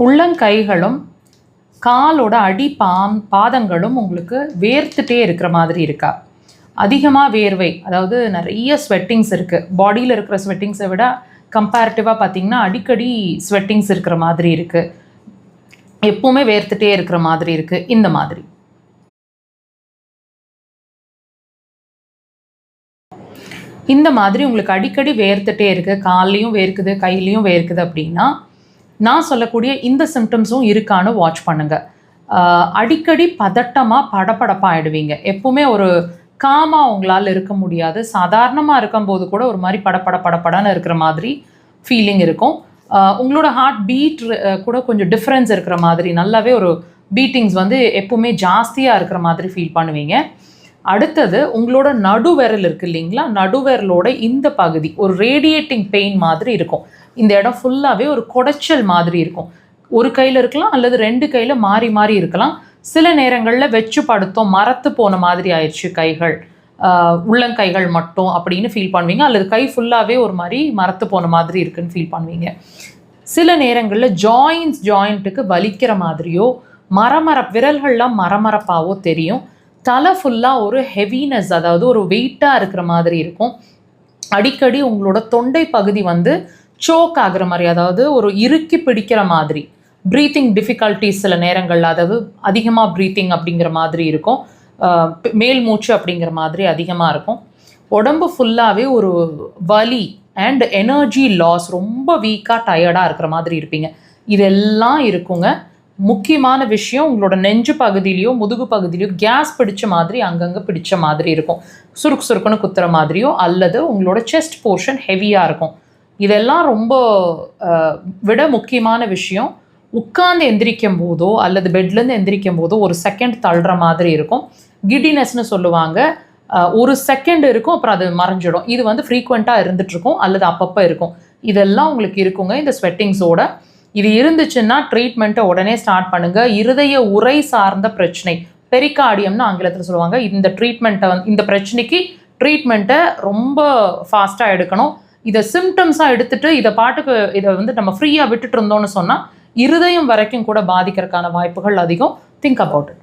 உள்ளங்கைகளும் காலோட அடி பாதங்களும் உங்களுக்கு வேர்த்துட்டே இருக்கிற மாதிரி இருக்கா? அதிகமாக வேர்வை, அதாவது நிறைய ஸ்வெட்டிங்ஸ் இருக்குது. பாடியில் இருக்கிற ஸ்வெட்டிங்ஸை விட கம்பேரிட்டிவாக பார்த்திங்கன்னா அடிக்கடி ஸ்வெட்டிங்ஸ் இருக்கிற மாதிரி இருக்குது. எப்போவுமே வேர்த்துட்டே இருக்கிற மாதிரி இருக்குது. இந்த மாதிரி உங்களுக்கு அடிக்கடி வேர்த்துட்டே இருக்குது, கால்லையும் வேர்க்குது, கையிலையும் வேர்க்குது அப்படின்னா நான் சொல்லக்கூடிய இந்த சிம்டம்ஸும் இருக்கான்னு வாட்ச் பண்ணுங்கள். அடிக்கடி பதட்டமாக படபடப்பாகிடுவீங்க. எப்பவுமே ஒரு காமாக உங்களால் இருக்க முடியாது. சாதாரணமாக இருக்கும்போது கூட ஒரு மாதிரி படப்படன்னு இருக்கிற மாதிரி ஃபீலிங் இருக்கும். உங்களோட ஹார்ட் பீட் கூட கொஞ்சம் டிஃப்ரென்ஸ் இருக்கிற மாதிரி, நல்லாவே ஒரு பீட்டிங்ஸ் வந்து எப்பவுமே ஜாஸ்தியாக இருக்கிற மாதிரி ஃபீல் பண்ணுவீங்க. அடுத்தது உங்களோட நடுவிரல் இருக்குது இல்லைங்களா, நடுவிரலோட இந்த பகுதி ஒரு ரேடியேட்டிங் பெயின் மாதிரி இருக்கும். இந்த இடம் ஃபுல்லாகவே ஒரு குடைச்சல் மாதிரி இருக்கும். ஒரு கையில் இருக்கலாம் அல்லது 2 கையில் மாறி மாறி இருக்கலாம். சில நேரங்களில் வச்சு படுத்தோம், மரத்து போன மாதிரி ஆயிடுச்சு கைகள், உள்ளங்கைகள் மட்டும் அப்படின்னு ஃபீல் பண்ணுவீங்க. அல்லது கை ஃபுல்லாகவே ஒரு மாதிரி மரத்து போன மாதிரி இருக்குன்னு ஃபீல் பண்ணுவீங்க. சில நேரங்களில் ஜாயிண்ட்டுக்கு வலிக்கிற மாதிரியோ விரல்கள்லாம் மரமரப்பாவோ தெரியும். தலை ஃபுல்லாக ஒரு ஹெவினஸ், அதாவது ஒரு வெயிட்டாக இருக்கிற மாதிரி இருக்கும். அடிக்கடி உங்களோட தொண்டை பகுதி வந்து சோக் ஆகிற மாதிரி, அதாவது ஒரு இறுக்கி பிடிக்கிற மாதிரி, ப்ரீத்திங் டிஃபிகல்ட்டிஸ் சில நேரங்கள், அதாவது அதிகமாக ப்ரீத்திங் அப்படிங்கிற மாதிரி இருக்கும். மேல் மூச்சு அப்படிங்கிற மாதிரி அதிகமாக இருக்கும். உடம்பு ஃபுல்லாகவே ஒரு வலி அண்ட் எனர்ஜி லாஸ், ரொம்ப வீக்காக டயர்டாக இருக்கிற மாதிரி இருப்பீங்க. இதெல்லாம் இருக்குங்க. முக்கியமான விஷயம், உங்களோட நெஞ்சு பகுதியிலையோ முதுகு பகுதியிலையோ கேஸ் பிடிச்ச மாதிரி, அங்கங்கே பிடிச்ச மாதிரி இருக்கும். சுருக்குன்னு குத்துற மாதிரியோ அல்லது உங்களோட செஸ்ட் போர்ஷன் ஹெவியாக இருக்கும். இதெல்லாம் ரொம்ப விட முக்கியமான விஷயம். உட்கார்ந்து எந்திரிக்கும் போதோ அல்லது பெட்லேருந்து எந்திரிக்கும் போதோ ஒரு செகண்ட் தள்ளுற மாதிரி இருக்கும். கிடினஸ்னு சொல்லுவாங்க. ஒரு செகண்ட் இருக்கும், அப்புறம் அது மறைஞ்சிடும். இது வந்து ஃப்ரீக்வெண்ட்டாக இருந்துகிட்ருக்கும் அல்லது அப்பப்போ இருக்கும். இதெல்லாம் உங்களுக்கு இருக்குங்க இந்த ஸ்வெட்டிங்ஸோட. இது இருந்துச்சுன்னா ட்ரீட்மெண்ட்டை உடனே ஸ்டார்ட் பண்ணுங்கள். இருதய உறை சார்ந்த பிரச்சனை, பெரிகார்டியம்னு ஆங்கிலத்தில் சொல்லுவாங்க. இந்த பிரச்சனைக்கு ட்ரீட்மெண்ட்டை ரொம்ப ஃபாஸ்ட்டாக எடுக்கணும். இதை சிம்டம்ஸாக எடுத்துகிட்டு இதை வந்து நம்ம ஃப்ரீயாக விட்டுட்டு இருந்தோம்னு சொன்னால் இருதயம் வரைக்கும் கூட பாதிக்கிறதுக்கான வாய்ப்புகள் அதிகம். Think about it.